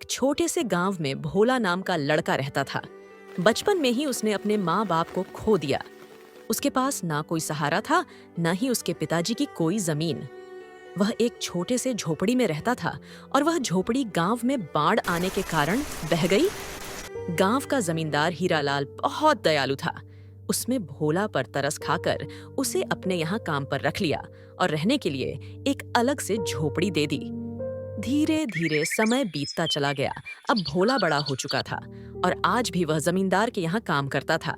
एक छोटे से गांव में भोला नाम का लड़का रहता था। बचपन में ही उसने अपने माँ बाप को खो दिया। उसके पास ना कोई सहारा था, ना ही उसके पिताजी की कोई जमीन। वह एक छोटे से झोपड़ी में रहता था और वह झोपड़ी गांव में बाढ़ आने के कारण बह गई। गांव का जमींदार हीरालाल बहुत दयालु था। उसने भोला पर तरस खाकर उसे अपने यहाँ काम पर रख लिया और रहने के लिए एक अलग से झोपड़ी दे दी। धीरे धीरे समय बीतता चला गया। अब भोला बड़ा हो चुका था और आज भी वह जमींदार के यहाँ काम करता था।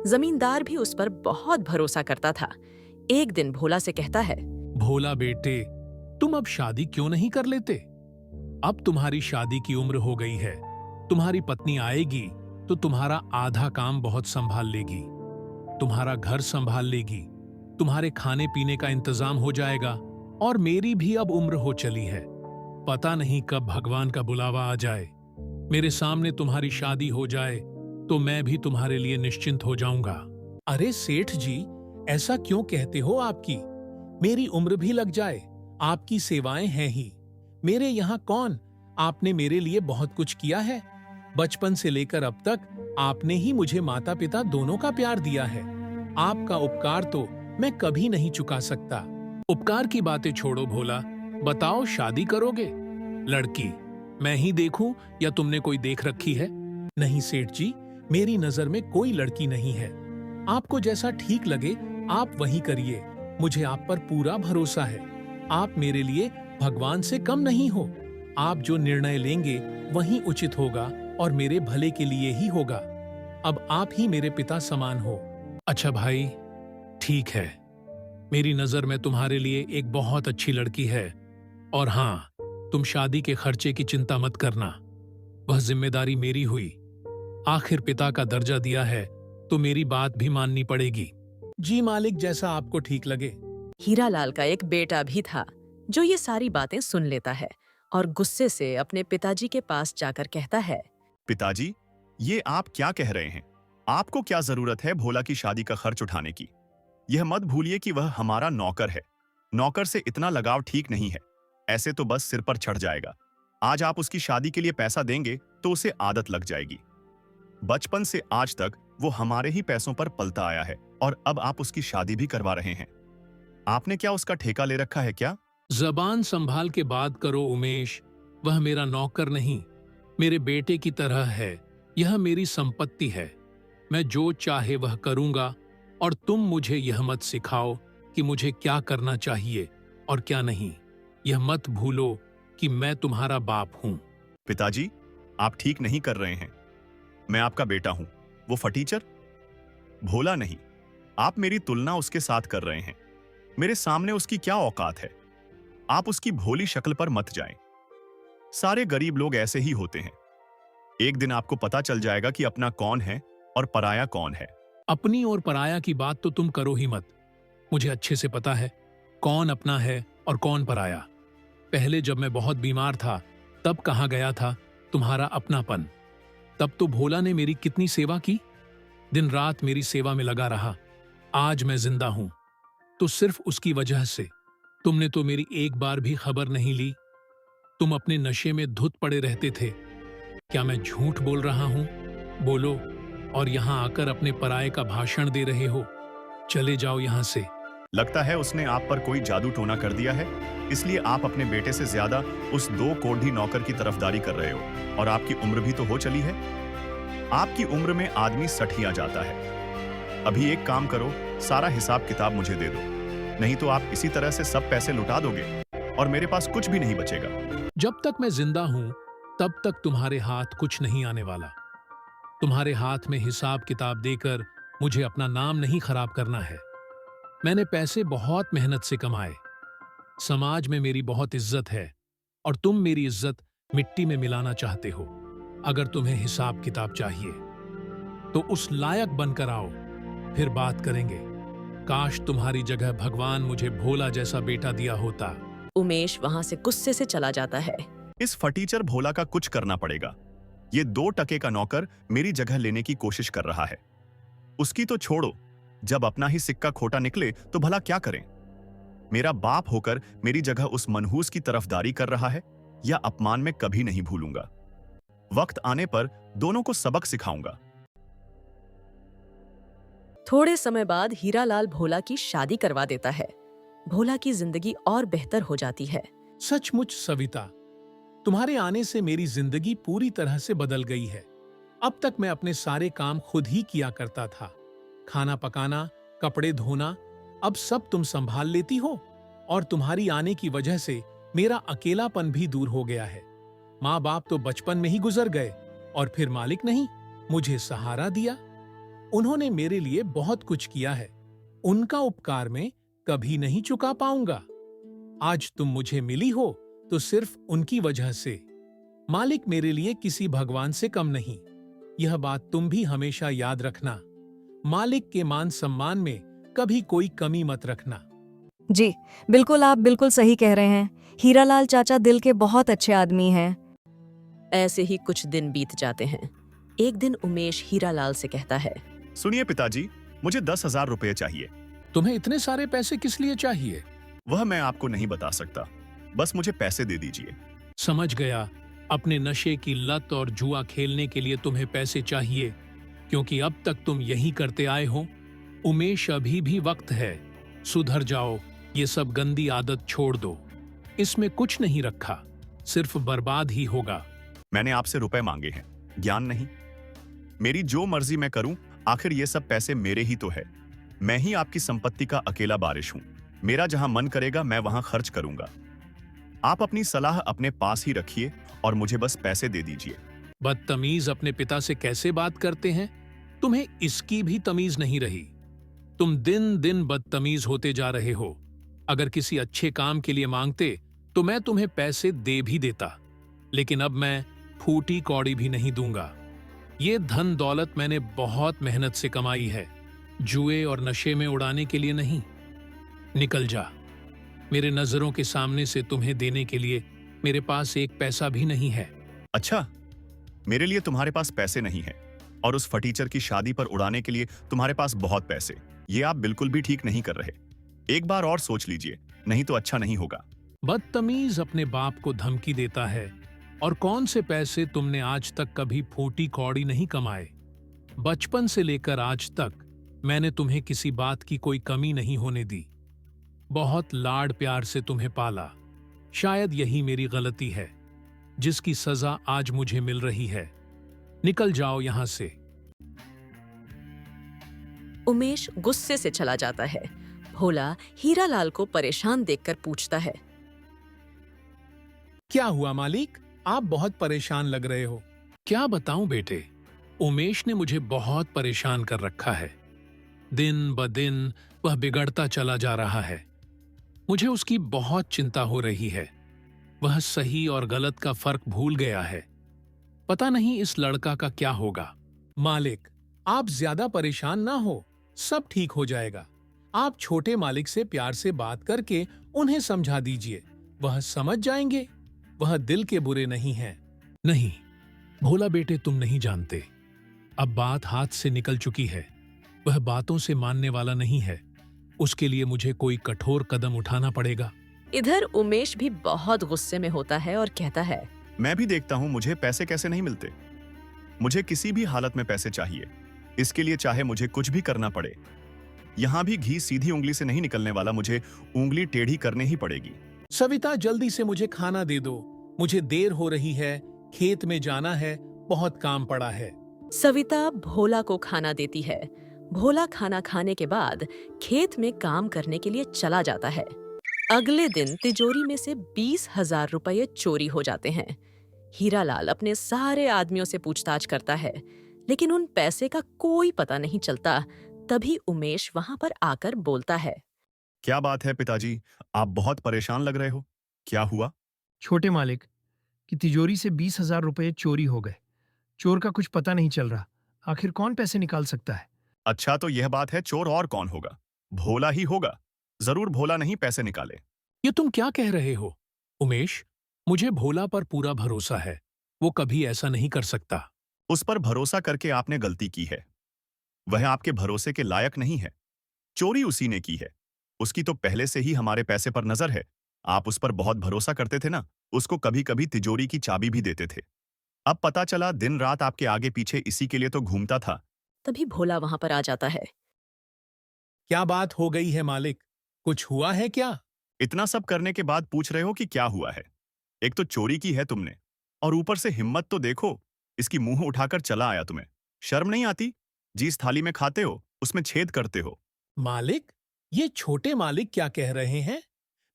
जमींदार भी उस पर बहुत भरोसा करता था। एक दिन भोला से कहता है, भोला बेटे, तुम अब शादी क्यों नहीं कर लेते? अब तुम्हारी शादी की उम्र हो गई है। तुम्हारी पत्नी आएगी तो तुम्हारा आधा काम बहुत संभाल लेगी, तुम्हारा घर संभाल लेगी, तुम्हारे खाने पीने का इंतजाम हो जाएगा। और मेरी भी अब उम्र हो चली है। पता नहीं कब भगवान का बुलावा आ जाए, मेरे सामने तुम्हारी शादी हो जाए तो मैं भी तुम्हारे लिए निश्चिंत हो जाऊंगा। अरे सेठ जी, ऐसा क्यों कहते हो? आपकी मेरी उम्र भी लग जाए, आपकी सेवाएं हैं ही। मेरे यहाँ कौन? आपने मेरे लिए बहुत कुछ किया है। बचपन से लेकर अब तक आपने ही मुझे माता पिता दोनों का प्यार दिया है। आपका उपकार तो मैं कभी नहीं चुका सकता। उपकार की बातें छोड़ो भोला, बताओ शादी करोगे? लड़की मैं ही देखूं या तुमने कोई देख रखी है? नहीं सेठ जी, मेरी नजर में कोई लड़की नहीं है। आपको जैसा ठीक लगे आप वही करिए। मुझे आप पर पूरा भरोसा है। आप मेरे लिए भगवान से कम नहीं हो। आप जो निर्णय लेंगे वही उचित होगा और मेरे भले के लिए ही होगा। अब आप ही मेरे पिता समान हो। अच्छा भाई, ठीक है। मेरी नजर में तुम्हारे लिए एक बहुत अच्छी लड़की है। और हाँ, तुम शादी के खर्चे की चिंता मत करना, वह जिम्मेदारी मेरी हुई। आखिर पिता का दर्जा दिया है तो मेरी बात भी माननी पड़ेगी। जी मालिक, जैसा आपको ठीक लगे। हीरालाल का एक बेटा भी था जो ये सारी बातें सुन लेता है और गुस्से से अपने पिताजी के पास जाकर कहता है, पिताजी, ये आप क्या कह रहे हैं? आपको क्या जरूरत है भोला की शादी का खर्च उठाने की? यह मत भूलिए कि वह हमारा नौकर है। नौकर से इतना लगाव ठीक नहीं है, ऐसे तो बस सिर पर चढ़ जाएगा। आज आप उसकी शादी के लिए पैसा देंगे तो उसे आदत लग जाएगी। बचपन से आज तक वो हमारे ही पैसों पर पलता आया है और अब आप उसकी शादी भी करवा रहे हैं। आपने क्या उसका ठेका ले रखा है क्या? जबान संभाल के बात करो उमेश। वह मेरा नौकर नहीं, मेरे बेटे की तरह है। यह मेरी संपत्ति है। मैं जो चाहे वह करूंगा और तुम मुझे यह मत सिखाओ कि मुझे क्या करना चाहिए और क्या नहीं। यह मत भूलो कि मैं तुम्हारा बाप हूं। पिताजी, आप ठीक नहीं कर रहे हैं। मैं आपका बेटा हूं, वो फटीचर भोला नहीं। आप मेरी तुलना उसके साथ कर रहे हैं। मेरे सामने उसकी क्या औकात है? आप उसकी भोली शक्ल पर मत जाएं। सारे गरीब लोग ऐसे ही होते हैं। एक दिन आपको पता चल जाएगा कि अपना कौन है और पराया कौन है। अपनी और पराया की बात तो तुम करो ही मत। मुझे अच्छे से पता है कौन अपना है और कौन पराया। पहले जब मैं बहुत बीमार था तब कहाँ गया था तुम्हारा अपनापन? तब तो भोला ने मेरी कितनी सेवा की, दिन रात मेरी सेवा में लगा रहा। आज मैं जिंदा हूं तो सिर्फ उसकी वजह से। तुमने तो मेरी एक बार भी खबर नहीं ली। तुम अपने नशे में धुत पड़े रहते थे। क्या मैं झूठ बोल रहा हूं? बोलो। और यहां आकर अपने पराये का भाषण दे रहे हो। चले जाओ यहां से। लगता है उसने आप पर कोई जादू टोना कर दिया है, इसलिए आप अपने बेटे से ज्यादा उस दो कोढ़ी नौकर की तरफदारी कर रहे हो। और आपकी उम्र भी तो हो चली है। आपकी उम्र में आदमी सठिया जाता है। अभी एक काम करो, सारा हिसाब किताब मुझे दे दो, नहीं तो आप इसी तरह से सब पैसे लुटा दोगे और मेरे पास कुछ भी नहीं बचेगा। जब तक मैं जिंदा हूं तब तक तुम्हारे हाथ कुछ नहीं आने वाला। तुम्हारे हाथ में हिसाब किताब देकर मुझे अपना नाम नहीं खराब करना है। मैंने पैसे बहुत मेहनत से कमाए। समाज में मेरी बहुत इज्जत है और तुम मेरी इज्जत मिट्टी में मिलाना चाहते हो। अगर तुम्हें हिसाब किताब चाहिए तो उस लायक बनकर आओ, फिर बात करेंगे। काश तुम्हारी जगह भगवान मुझे भोला जैसा बेटा दिया होता। उमेश वहां से गुस्से से चला जाता है। इस फटीचर भोला का कुछ करना पड़ेगा। ये 2 टके का नौकर मेरी जगह लेने की कोशिश कर रहा है। उसकी तो छोड़ो, जब अपना ही सिक्का खोटा निकले तो भला क्या करें? मेरा बाप होकर मेरी जगह उस मनहूस की तरफदारी कर रहा है, यह अपमान में कभी नहीं भूलूंगा। वक्त आने पर दोनों को सबक सिखाऊंगा। थोड़े समय बाद हीरालाल भोला की शादी करवा देता है। भोला की जिंदगी और बेहतर हो जाती है। सचमुच सविता, तुम्हारे आने से मेरी जिंदगी पूरी तरह से बदल गई है। अब तक मैं अपने सारे काम खुद ही किया करता था। खाना पकाना, कपड़े धोना, अब सब तुम संभाल लेती हो। और तुम्हारी आने की वजह से मेरा अकेलापन भी दूर हो गया है। माँ बाप तो बचपन में ही गुजर गए, और फिर मालिक नहीं, मुझे सहारा दिया। उन्होंने मेरे लिए बहुत कुछ किया है। उनका उपकार मैं कभी नहीं चुका पाऊंगा। आज तुम मुझे मिली हो तो सिर्फ उनकी वजह से। मालिक मेरे लिए किसी भगवान से कम नहीं। यह बात तुम भी हमेशा याद रखना। मालिक के मान सम्मान में कभी कोई कमी मत रखना। जी, बिल्कुल, आप बिल्कुल सही कह रहे हैं। हीरालाल चाचा दिल के बहुत अच्छे आदमी हैं। ऐसे ही कुछ दिन बीत जाते हैं। एक दिन उमेश हीरालाल से कहता है, सुनिए पिताजी, मुझे 10,000 रुपए चाहिए। तुम्हें इतने सारे पैसे किस लिए चाहिए? वह मैं आपको नहीं बता सकता, बस मुझे पैसे दे दीजिए। समझ गया, अपने नशे की लत और जुआ खेलने के लिए तुम्हें पैसे चाहिए, क्योंकि अब तक तुम यही करते आए हो। उमेश, अभी भी वक्त है, सुधर जाओ। ये सब गंदी आदत छोड़ दो। इसमें कुछ नहीं रखा, सिर्फ बर्बाद ही होगा। मैंने आपसे रुपए मांगे हैं, ज्ञान नहीं। मेरी जो मर्जी मैं करूं, आखिर ये सब पैसे मेरे ही तो है। मैं ही आपकी संपत्ति का अकेला बारिश हूं। मेरा जहां मन करेगा मैं वहां खर्च करूंगा। आप अपनी सलाह अपने पास ही रखिए और मुझे बस पैसे दे दीजिए। बदतमीज अपने पिता से कैसे बात करते हैं? तुम्हें इसकी भी तमीज नहीं रही। तुम दिन दिन बदतमीज होते जा रहे हो। अगर किसी अच्छे काम के लिए मांगते तो मैं तुम्हें पैसे दे भी देता, लेकिन अब मैं फूटी कौड़ी भी नहीं दूंगा। ये धन दौलत मैंने बहुत मेहनत से कमाई है, जुए और नशे में उड़ाने के लिए नहीं। निकल जा। मेरे नजरों के सामने से तुम्हें देने के लिए मेरे पास एक पैसा भी नहीं है। अच्छा, मेरे लिए तुम्हारे पास पैसे नहीं है और उस फटीचर की शादी पर उड़ाने के लिए तुम्हारे पास बहुत पैसे। ये आप बिल्कुल भी ठीक नहीं कर रहे। एक बार और सोच लीजिए, नहीं तो अच्छा नहीं होगा। बदतमीज अपने बाप को धमकी देता है। और कौन से पैसे तुमने आज तक कभी फूटी कौड़ी नहीं कमाए? बचपन से लेकर आज तक मैंने तुम्हें किसी बात की कोई कमी नहीं होने दी। बहुत लाड प्यार से तुम्हें पाला। शायद यही मेरी गलती है, जिसकी सजा आज मुझे मिल रही है। निकल जाओ यहां से। उमेश गुस्से से चला जाता है। भोला हीरालाल को परेशान देखकर पूछता है, क्या हुआ मालिक? आप बहुत परेशान लग रहे हो। क्या बताऊं बेटे, उमेश ने मुझे बहुत परेशान कर रखा है। दिन ब दिन वह बिगड़ता चला जा रहा है। मुझे उसकी बहुत चिंता हो रही है। वह सही और गलत का फर्क भूल गया है। पता नहीं इस लड़का का क्या होगा। मालिक, आप ज्यादा परेशान ना हो, सब ठीक हो जाएगा। आप छोटे मालिक से प्यार से बात करके उन्हें समझा दीजिए, वह समझ जाएंगे। वह दिल के बुरे नहीं हैं। नहीं भोला बेटे, तुम नहीं जानते। अब बात हाथ से निकल चुकी है। वह बातों से मानने वाला नहीं है। उसके लिए मुझे कोई कठोर कदम उठाना पड़ेगा। इधर उमेश भी बहुत गुस्से में होता है और कहता है, मैं भी देखता हूं मुझे पैसे कैसे नहीं मिलते। मुझे किसी भी हालत में पैसे चाहिए। इसके लिए चाहे मुझे कुछ भी करना पड़े। यहां भी घी सीधी उंगली से नहीं निकलने वाला, मुझे उंगली टेढ़ी करनी ही पड़ेगी। सविता, जल्दी से मुझे खाना दे दो। मुझे देर हो रही है, खेत में जाना है, बहुत काम पड़ा है। सविता भोला को खाना देती है। भोला खाना खाने के बाद खेत में काम करने के लिए चला जाता है। अगले दिन तिजोरी में से 20,000 रुपये चोरी हो जाते हैं। हीरालाल अपने सारे आदमियों से पूछताछ करता है, लेकिन उन पैसे का कोई पता नहीं चलता। तभी उमेश वहां पर आकर बोलता है, क्या बात है पिताजी, आप बहुत परेशान लग रहे हो। क्या हुआ? छोटे मालिक की तिजोरी से 20,000 रुपये चोरी हो गए। चोर का कुछ पता नहीं चल रहा। आखिर कौन पैसे निकाल सकता है? अच्छा, तो यह बात है, चोर और कौन होगा? भोला ही होगा। जरूर भोला नहीं पैसे निकाले। ये तुम क्या कह रहे हो? उमेश, मुझे भोला पर पूरा भरोसा है। वो कभी ऐसा नहीं कर सकता। उस पर भरोसा करके आपने गलती की है। वह आपके भरोसे के लायक नहीं है। चोरी उसी ने की है। उसकी तो पहले से ही हमारे पैसे पर नजर है। आप उस पर बहुत भरोसा करते थे ना, उसको कभी कभी तिजोरी की चाबी भी देते थे। अब पता चला दिन रात आपके आगे पीछे इसी के लिए तो घूमता था। तभी भोला वहां पर आ जाता है। क्या बात हो गई है मालिक? कुछ हुआ है क्या? इतना सब करने के बाद पूछ रहे हो कि क्या हुआ है? एक तो चोरी की है तुमने, और ऊपर से हिम्मत तो देखो, इसकी मुंह उठाकर चला आया तुम्हें। शर्म नहीं आती? जिस थाली में खाते हो उसमें छेद करते हो। मालिक, ये छोटे मालिक क्या कह रहे हैं?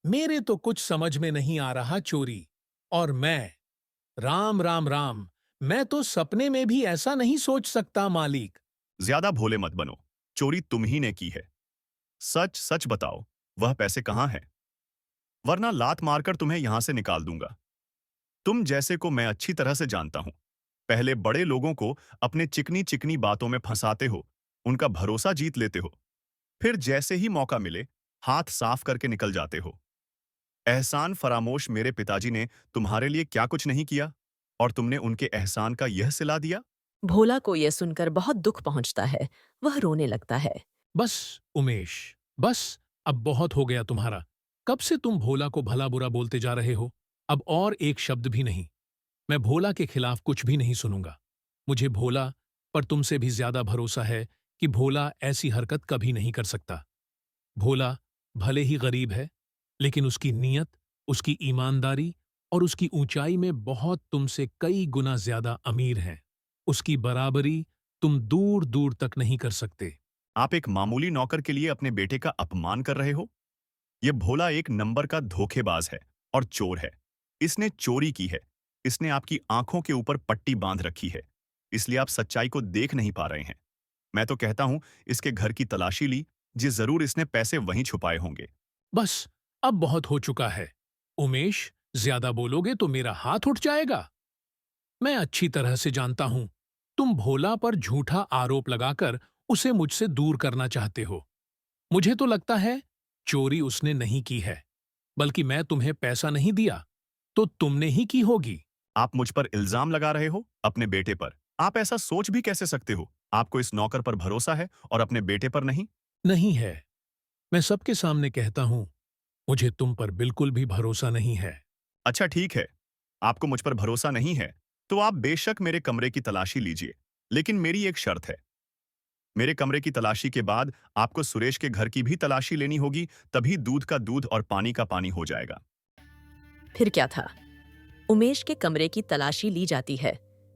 मेरे तो कुछ समझ में नहीं आ रहा चोरी। और मैं, राम राम राम, मैं तो सपने में भी ऐसा नहीं सोच सकता मालिक। ज्यादा भोले मत बनो, चोरी तुम ही ने की है। सच सच बताओ, वह पैसे कहाँ हैं? वरना लात मारकर तुम्हें यहां से निकाल दूंगा। तुम जैसे को मैं अच्छी तरह से जानता हूं। पहले बड़े लोगों को अपने चिकनी चिकनी बातों में फंसाते हो, उनका भरोसा जीत लेते हो, फिर जैसे ही मौका मिले हाथ साफ करके निकल जाते हो। एहसान फरामोश मेरे पिताजी ने तुम्हारे लिए क्या कुछ नहीं किया, और तुमने उनके एहसान का यह सिला दिया। भोला को यह सुनकर बहुत दुख पहुंचता है। वह रोने लगता है। बस उमेश, बस, अब बहुत हो गया तुम्हारा। कब से तुम भोला को भला बुरा बोलते जा रहे हो? अब और एक शब्द भी नहीं। मैं भोला के खिलाफ कुछ भी नहीं सुनूंगा। मुझे भोला पर तुमसे भी ज्यादा भरोसा है कि भोला ऐसी हरकत कभी नहीं कर सकता। भोला भले ही गरीब है, लेकिन उसकी नीयत, उसकी ईमानदारी और उसकी ऊंचाई में बहुत तुमसे कई गुना ज्यादा अमीर है। उसकी बराबरी तुम दूर दूर तक नहीं कर सकते। आप एक मामूली नौकर के लिए अपने बेटे का अपमान कर रहे हो? यह भोला एक नंबर का धोखेबाज है और चोर है। इसने चोरी की है। इसने आपकी आंखों के ऊपर पट्टी बांध रखी है, इसलिए आप सच्चाई को देख नहीं पा रहे हैं। मैं तो कहता हूं, इसके घर की तलाशी ली, जिस जरूर इसने पैसे वहीं छुपाए होंगे। बस, अब बहुत हो चुका है। उमेश, ज्यादा बोलोगे तो मेरा हाथ उठ जाएगा। मैं अच्छी तरह से जानता हूं, तुम भोला पर झूठा आरोप लगाकर उसे मुझसे दूर करना चाहते हो। मुझे तो लगता है चोरी उसने नहीं की है, बल्कि मैं तुम्हें पैसा नहीं दिया तो तुमने ही की होगी। आप मुझ पर इल्जाम लगा रहे हो, अपने बेटे पर। आप ऐसा सोच भी कैसे सकते हो? आपको इस नौकर पर भरोसा है और अपने बेटे पर नहीं। नहीं है। मैं सबके सामने कहता हूं, मुझे तुम पर बिल्कुल भी भरोसा नहीं है। अच्छा ठीक है, आपको मुझ पर भरोसा नहीं है तो आप बेशक मेरे कमरे की तलाशी लीजिए, लेकिन मेरी एक शर्त है। मेरे कमरे की तलाशी के बाद आपको सुरेश के घर की भी तलाशी लेनी होगी, तभी दूध का दूध और पानी का पानी हो जाएगा। फिर क्या था? उमेश के कमरे की तलाशी ली जाती है,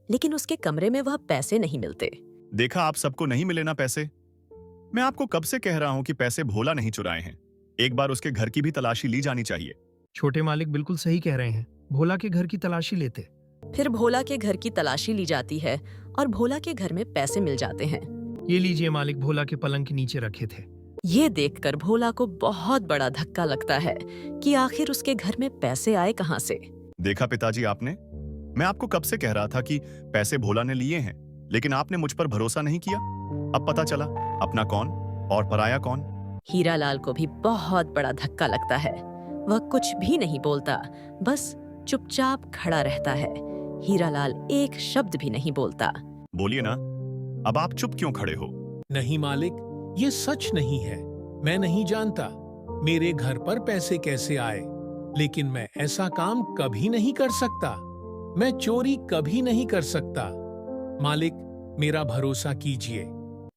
लेकिन उसके कमरे में वह पैसे नहीं मिलते। देखा, आप सबको नहीं मिले ना पैसे। मैं आपको कब से कह रहा हूं कि पैसे भोला नहीं चुराए हैं। एक बार उसके घर की भी तलाशी ली जानी चाहिए। छोटे मालिक बिल्कुल सही कह रहे हैं, भोला के घर की तलाशी लेते। फिर भोला के घर की तलाशी ली जाती है और भोला के घर में पैसे मिल जाते हैं। ये लीजिए मालिक, भोला के पलंग के नीचे रखे थे। ये देखकर भोला को बहुत बड़ा धक्का लगता है कि आखिर उसके घर में पैसे आए कहां से। देखा पिताजी आपने, मैं आपको कब से कह रहा था कि पैसे भोला ने लिए हैं, लेकिन आपने मुझ पर भरोसा नहीं किया। अब पता चला अपना कौन और पराया कौन। हीरालाल को भी बहुत बड़ा धक्का लगता है। वह कुछ भी नहीं बोलता, बस चुपचाप खड़ा रहता है। हीरालाल एक शब्द भी नहीं बोलता। बोलिए ना, अब आप चुप क्यों खड़े हो? नहीं मालिक, ये सच नहीं है। मैं नहीं जानता मेरे घर पर पैसे कैसे आए, लेकिन मैं ऐसा काम कभी नहीं कर सकता। मैं चोरी कभी नहीं कर सकता। मालिक, मेरा भरोसा कीजिए।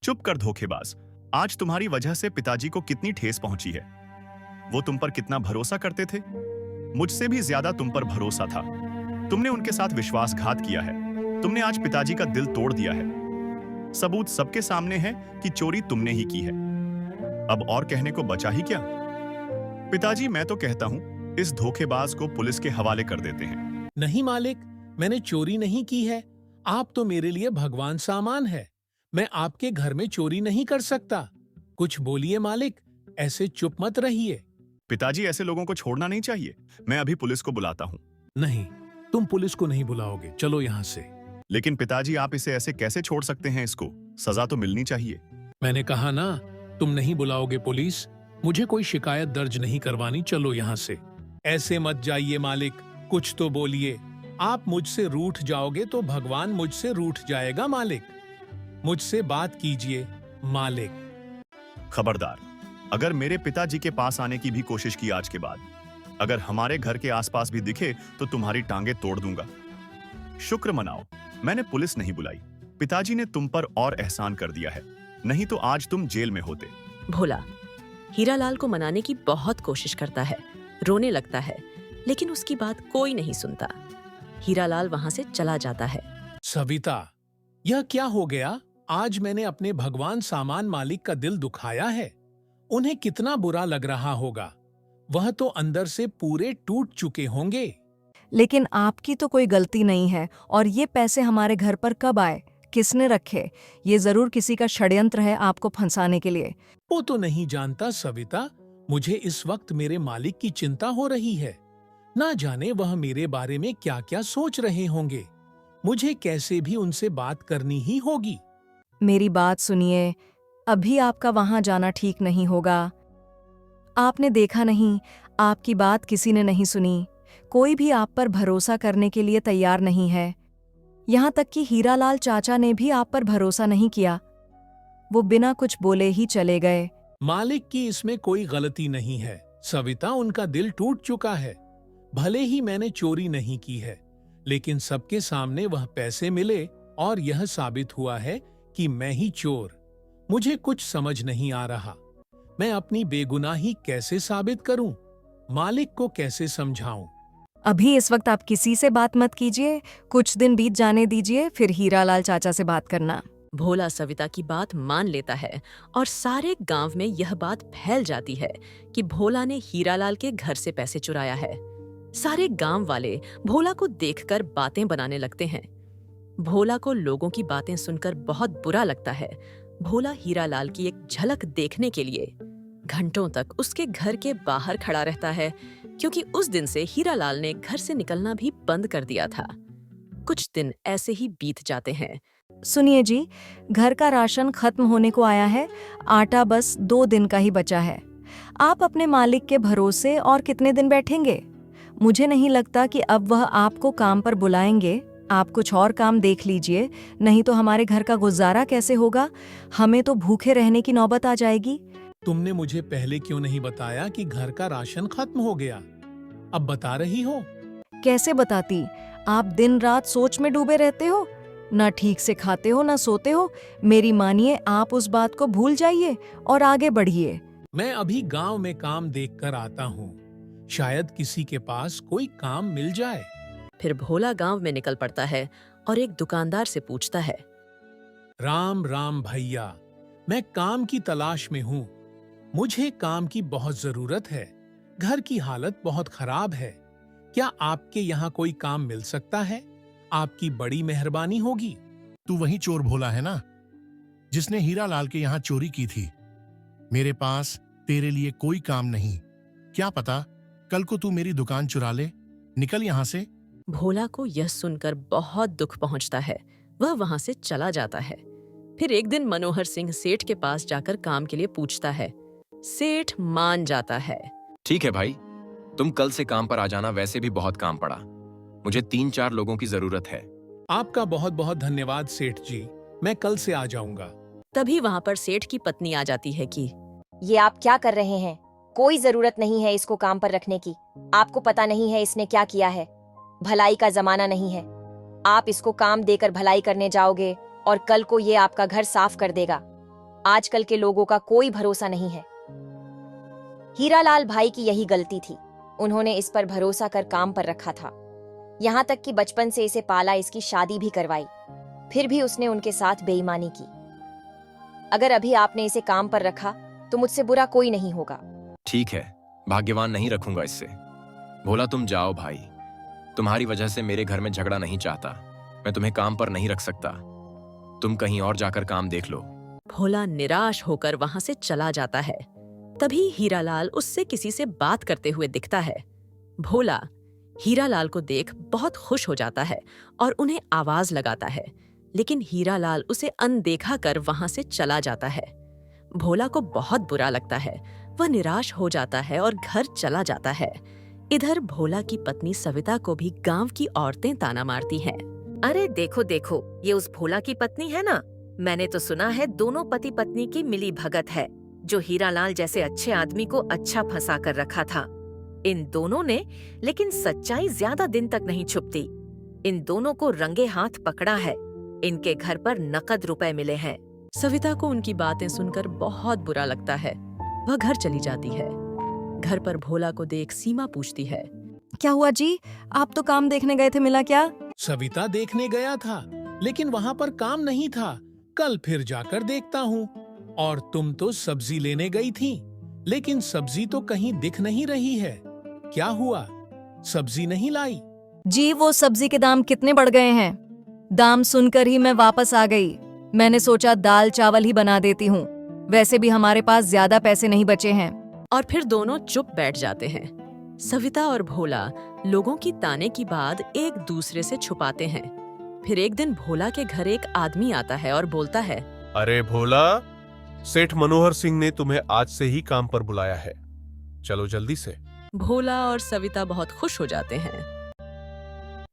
चुप कर धोखेबाज। आज तुम्हारी वजह से पिताजी को कितनी ठेस पहुंची है। वो तुम पर कितना भरोसा करते थे। मुझसे भी ज्यादा तुम पर भरोसा था। तुमने उनके साथ विश्वासघात किया है। तुमने आज पिताजी का दिल तोड़ दिया है। सबूत सबके सामने है कि चोरी तुमने ही की है। अब और कहने को बचा ही क्या? पिताजी, मैं तो कहता हूं, इस धोखेबाज को पुलिस के हवाले कर देते हैं। नहीं मालिक, मैंने चोरी नहीं की है। आप तो मेरे लिए भगवान सामान है। मैं आपके घर में चोरी नहीं कर सकता। कुछ बोलिए मालिक, ऐसे चुप मत रहिए। पिताजी, ऐसे लोगों को छोड़ना नहीं चाहिए। मैं अभी पुलिस को बुलाता हूं। नहीं, तुम पुलिस को नहीं बुलाओगे। चलो यहाँ से। लेकिन पिताजी, आप इसे ऐसे कैसे छोड़ सकते हैं? इसको सजा तो मिलनी चाहिए। मैंने कहा ना, तुम नहीं बुलाओगे पुलिस। मुझे कोई शिकायत दर्ज नहीं करवानी। चलो यहाँ से। ऐसे मत जाइए मालिक, कुछ तो बोलिए। आप मुझसे रूठ जाओगे तो भगवान मुझसे रूठ जाएगा मालिक। मुझसे बात कीजिए मालिक। खबरदार, अगर मेरे पिताजी के पास आने की भी कोशिश की आज के बाद, अगर हमारे घर के आसपास भी दिखे तो तुम्हारी टांगे तोड़ दूंगा। शुक्र मनाओ, मैंने पुलिस नहीं बुलाई। पिताजी ने तुम पर और एहसान कर दिया है, नहीं तो आज तुम जेल में होते। भोला हीरालाल को मनाने की बहुत कोशिश करता है, रोने लगता है, लेकिन उसकी बात कोई नहीं सुनता। हीरालाल वहां से चला जाता है। सविता, यह क्या हो गया? आज मैंने अपने भगवान सामान मालिक का दिल दुखाया है। उन्हें कितना बुरा लग रहा होगा। वह तो अंदर से पूरे टूट चुके होंगे। लेकिन आपकी तो कोई गलती नहीं है, और ये पैसे हमारे घर पर कब आए, किसने रखे? ये जरूर किसी का षड्यंत्र है आपको फंसाने के लिए। वो तो नहीं जानता सविता, मुझे इस वक्त मेरे मालिक की चिंता हो रही है। ना जाने वह मेरे बारे में क्या क्या सोच रहे होंगे। मुझे कैसे भी उनसे बात करनी ही होगी। मेरी बात सुनिए, अभी आपका वहां जाना ठीक नहीं होगा। आपने देखा नहीं, आपकी बात किसी ने नहीं सुनी। कोई भी आप पर भरोसा करने के लिए तैयार नहीं है। यहाँ तक कि हीरालाल चाचा ने भी आप पर भरोसा नहीं किया। वो बिना कुछ बोले ही चले गए। मालिक की इसमें कोई गलती नहीं है सविता, उनका दिल टूट चुका है। भले ही मैंने चोरी नहीं की है, लेकिन सबके सामने वह पैसे मिले और यह साबित हुआ है कि मैं ही चोर। मुझे कुछ समझ नहीं आ रहा। मैं अपनी बेगुनाही कैसे साबित करूं? मालिक को कैसे समझाऊं? अभी इस वक्त आप किसी से बात मत कीजिए, कुछ दिन बीत जाने दीजिए, फिर हीरालाल चाचा से बात करना। भोला सविता की बात मान लेता है और सारे गांव में यह बात फैल जाती है कि भोला ने हीरालाल के घर से पैसे चुराया है। सारे गांव वाले भोला को देखकर बातें बनाने लगते हैं। भोला को लोगों की बातें सुनकर बहुत बुरा लगता है। भोला हीरालाल की एक झलक देखने के लिए घंटों तक उसके घर के बाहर खड़ा रहता है, क्योंकि उस दिन से हीरालाल ने घर से निकलना भी बंद कर दिया था। कुछ दिन ऐसे ही बीत जाते हैं। सुनिए जी, घर का राशन खत्म होने को आया है। आटा बस 2 दिन का ही बचा है। आप अपने मालिक के भरोसे और कितने दिन बैठेंगे? मुझे नहीं लगता कि अब वह आपको काम पर बुलाएंगे। आप कुछ और काम देख लीजिए, नहीं तो हमारे घर का गुजारा कैसे होगा? हमें तो भूखे रहने की नौबत आ जाएगी। तुमने मुझे पहले क्यों नहीं बताया कि घर का राशन खत्म हो गया? अब बता रही हो? कैसे बताती? आप दिन रात सोच में डूबे रहते हो, ना ठीक से खाते हो ना सोते हो। मेरी मानिए, आप उस बात को भूल जाइए और आगे बढ़िए। मैं अभी गांव में काम देख कर आता हूँ। शायद किसी के पास कोई काम मिल जाए। फिर भोला गांव में निकल पड़ता है और एक दुकानदार से पूछता है, राम राम भैया, मैं काम की तलाश में हूँ। मुझे काम की बहुत जरूरत है। घर की हालत बहुत खराब है। क्या आपके यहाँ कोई काम मिल सकता है? आपकी बड़ी मेहरबानी होगी। तू वही चोर भोला है ना, जिसने हीरालाल के यहाँ चोरी की थी? मेरे पास तेरे लिए कोई काम नहीं। क्या पता कल को तू मेरी दुकान चुरा ले। निकल यहाँ से। भोला को यह सुनकर बहुत दुख पहुंचता है। वह वहां से चला जाता है। फिर एक दिन मनोहर सिंह सेठ के पास जाकर काम के लिए पूछता है। सेठ मान जाता है। ठीक है भाई, तुम कल से काम पर आ जाना। वैसे भी बहुत काम पड़ा, मुझे 3-4 लोगों की जरूरत है। आपका बहुत बहुत धन्यवाद सेठ जी, मैं कल से आ जाऊंगा। तभी वहां पर सेठ की पत्नी आ जाती है कि ये आप क्या कर रहे हैं? कोई जरूरत नहीं है इसको काम पर रखने की। आपको पता नहीं है इसने क्या किया है? भलाई का जमाना नहीं है। आप इसको काम देकर भलाई करने जाओगे और कल को ये आपका घर साफ कर देगा। आजकल के लोगों का कोई भरोसा नहीं है। हीरालाल भाई की यही गलती थी। उन्होंने इस पर भरोसा कर काम पर रखा था। यहाँ तक कि बचपन से इसे पाला, इसकी शादी भी करवाई, फिर भी उसने उनके साथ बेईमानी की। अगर अभी आपने इसे काम पर रखा तो मुझसे बुरा कोई नहीं होगा। ठीक है, भाग्यवान नहीं रखूंगा इससे। भोला तुम जाओ भाई, तुम्हारी वजह से मेरे घर में झगड़ा नहीं चाहता। मैं तुम्हें काम पर नहीं रख सकता। तुम कहीं और जाकर काम देख लो। भोला निराश होकर वहां से चला जाता है। तभी हीरालाल उससे किसी से बात करते हुए दिखता है। भोला हीरालाल को देख बहुत खुश हो जाता है और उन्हें आवाज लगाता है, लेकिन हीरालाल उसे अनदेखा कर वहां से चला जाता है। भोला को बहुत बुरा लगता है। वह निराश हो जाता है और घर चला जाता है। इधर भोला की पत्नी सविता को भी गांव की औरतें ताना मारती हैं। अरे देखो देखो, ये उस भोला की पत्नी है ना? मैंने तो सुना है दोनों पति पत्नी की मिली भगत है, जो हीरालाल जैसे अच्छे आदमी को अच्छा फंसा कर रखा था। इन दोनों ने, लेकिन सच्चाई ज्यादा दिन तक नहीं छुपती। इन दोनों को रंगे हाथ पकड़ा है। इनके घर पर नकद रुपए मिले हैं। सविता को उनकी बातें सुनकर बहुत बुरा लगता है। वह घर चली जाती है। घर पर भोला को देख सीमा पूछती है, क्या हुआ जी? आप तो काम देखने गए थे, मिला क्या? सविता देखने गया था, लेकिन वहां पर काम नहीं था। कल फिर जाकर देखता हूँ। और तुम तो सब्जी लेने गई थी, लेकिन सब्जी तो कहीं दिख नहीं रही है। क्या हुआ? सब्जी नहीं लाई? जी वो सब्जी के दाम कितने बढ़ गए हैं। दाम सुनकर ही मैं वापस आ गई। मैंने सोचा दाल चावल ही बना देती हूँ। वैसे भी हमारे पास ज्यादा पैसे नहीं बचे हैं। और फिर दोनों चुप बैठ जाते हैं। सविता और भोला लोगों की ताने की बात एक दूसरे से छुपाते हैं। फिर एक दिन भोला के घर एक आदमी आता है और बोलता है, अरे भोला, सेठ मनोहर सिंह ने तुम्हें आज से ही काम पर बुलाया है। चलो जल्दी से। भोला और सविता बहुत खुश हो जाते हैं।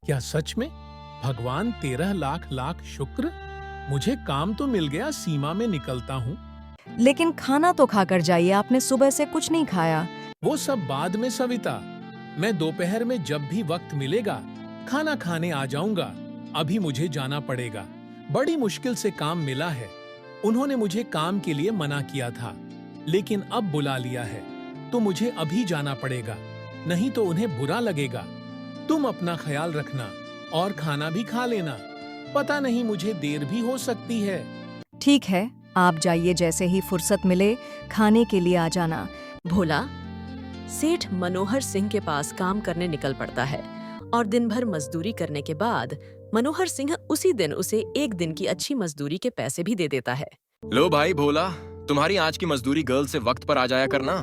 क्या सच में? भगवान 13 लाख शुक्र। मुझे काम तो मिल गया। सीमा में निकलता हूँ। लेकिन खाना तो खाकर जाइए, आपने सुबह से कुछ नहीं खाया। वो सब बाद में सविता। मैं दोपहर में जब भी वक्त मिलेगा खाना खाने आ जाऊंगा। अभी मुझे जाना पड़ेगा। बड़ी मुश्किल से काम मिला है। उन्होंने मुझे काम के लिए मना किया था, लेकिन अब बुला लिया है तो मुझे अभी जाना पड़ेगा, नहीं तो उन्हें बुरा लगेगा। तुम अपना ख्याल रखना और खाना भी खा लेना। पता नहीं मुझे देर भी हो सकती है। ठीक है, आप जाइए, जैसे ही फुर्सत मिले खाने के लिए आ जाना। भोला सेठ मनोहर सिंह के पास काम करने निकल पड़ता है और दिन भर मजदूरी करने के बाद मनोहर सिंह उसी दिन उसे एक दिन की अच्छी मजदूरी के पैसे भी दे देता है। लो भाई भोला, तुम्हारी आज की मजदूरी गर्ल से वक्त पर आ जाया करना।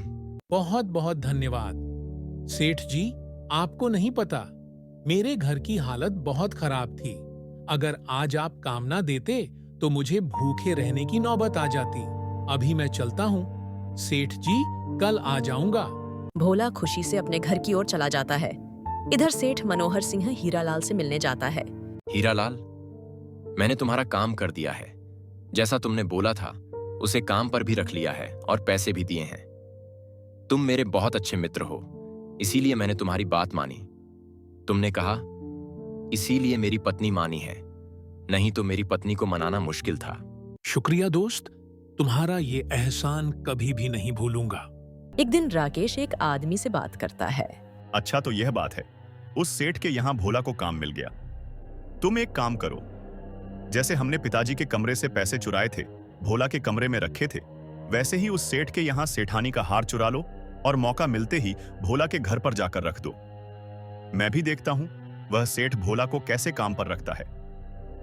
बहुत बहुत धन्यवाद। सेठ जी, आपको नहीं पता, मेरे घर की हालत बहुत खराब थी। अगर आज आप काम ना देते तो मुझे भूखे रहने की नौबत आ जाती। अभी मैं चलता हूँ। सेठ जी, कल आ जाऊंगा। भोला खुशी से अपने घर की ओर चला जाता है। इधर सेठ मनोहर सिंह हीरालाल से मिलने जाता है। हीरालाल, मैंने तुम्हारा काम कर दिया है। जैसा तुमने बोला था उसे काम पर भी रख लिया है और पैसे भी दिए हैं। तुम मेरे बहुत अच्छे मित्र हो, इसीलिए मैंने तुम्हारी बात मानी। तुमने कहा इसीलिए मेरी पत्नी मानी है, नहीं तो मेरी पत्नी को मनाना मुश्किल था। शुक्रिया दोस्त, तुम्हारा ये एहसान कभी भी नहीं भूलूंगा। एक दिन राकेश एक आदमी से बात करता है। अच्छा तो यह बात है, उस सेठ के यहाँ भोला को काम मिल गया। तुम एक काम करो, जैसे हमने पिताजी के कमरे से पैसे चुराए थे, भोला के कमरे में रखे थे, वैसे ही उस सेठ के यहाँ सेठानी का हार चुरा लो और मौका मिलते ही भोला के घर पर जाकर रख दो। मैं भी देखता हूं वह सेठ भोला को कैसे काम पर रखता है।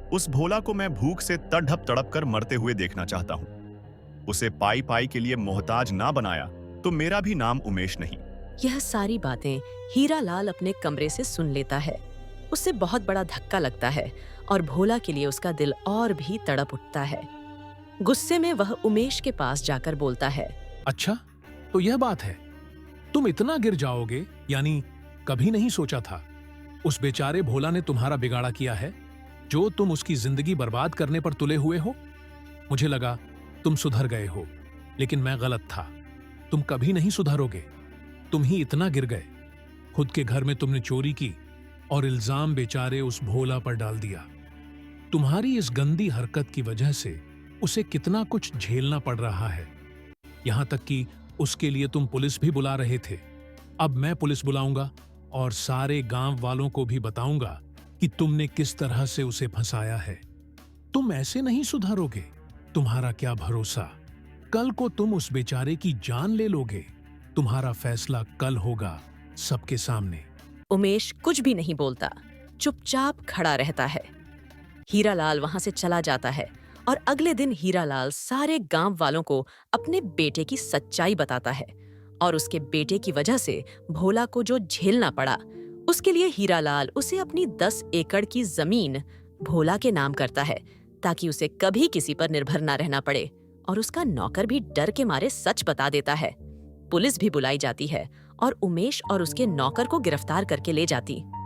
उस भोला को मैं भूख से तड़प तड़प कर मरते हुए देखना चाहता हूं। उसे पाई पाई के लिए मोहताज ना बनाया तो मेरा भी नाम उमेश नहीं। यह सारी बातें हीरालाल अपने कमरे से सुन लेता है। उससे बहुत बड़ा धक्का लगता है और भोला के लिए उसका दिल और भी तड़प उठता है। गुस्से में वह उमेश के पास जाकर बोलता है, अच्छा तो यह बात है, तुम इतना गिर जाओगे, यानी कभी नहीं सोचा था। उस बेचारे भोला ने तुम्हारा बिगाड़ा किया है, जो तुम उसकी जिंदगी बर्बाद करने पर तुले हुए हो। मुझे लगा तुम सुधर गए हो, लेकिन मैं गलत था। तुम कभी नहीं सुधरोगे। तुम ही इतना गिर गए। खुद के घर में तुमने चोरी की और इल्जाम बेचारे उस भोला पर डाल दिया। तुम्हारी इस गंदी हरकत की वजह से उसे कितना कुछ झेलना पड़ रहा है। यहां तक कि उसके लिए तुम पुलिस भी बुला रहे थे। अब मैं पुलिस बुलाऊंगा और सारे गांव वालों को भी बताऊंगा कि तुमने किस तरह से उसे फंसाया है। तुम ऐसे नहीं सुधरोगे। तुम्हारा क्या भरोसा, कल को तुम उस बेचारे की जान ले लोगे। तुम्हारा फैसला कल होगा सबके सामने। उमेश कुछ भी नहीं बोलता, चुपचाप खड़ा रहता है। हीरालाल वहां से चला जाता है और अगले दिन हीरालाल सारे गांव वालों को अपने बेटे की सच्चाई बताता है और उसके बेटे की वजह से भोला को जो झेलना पड़ा, उसके लिए हीरालाल उसे अपनी 10 एकड़ की जमीन भोला के नाम करता है, ताकि उसे कभी किसी पर निर्भर ना रहना पड़े। और उसका नौकर भी डर के मारे सच बता देता है। पुलिस भी बुलाई जाती है और उमेश और उसके नौकर को गिरफ्तार करके ले जाती।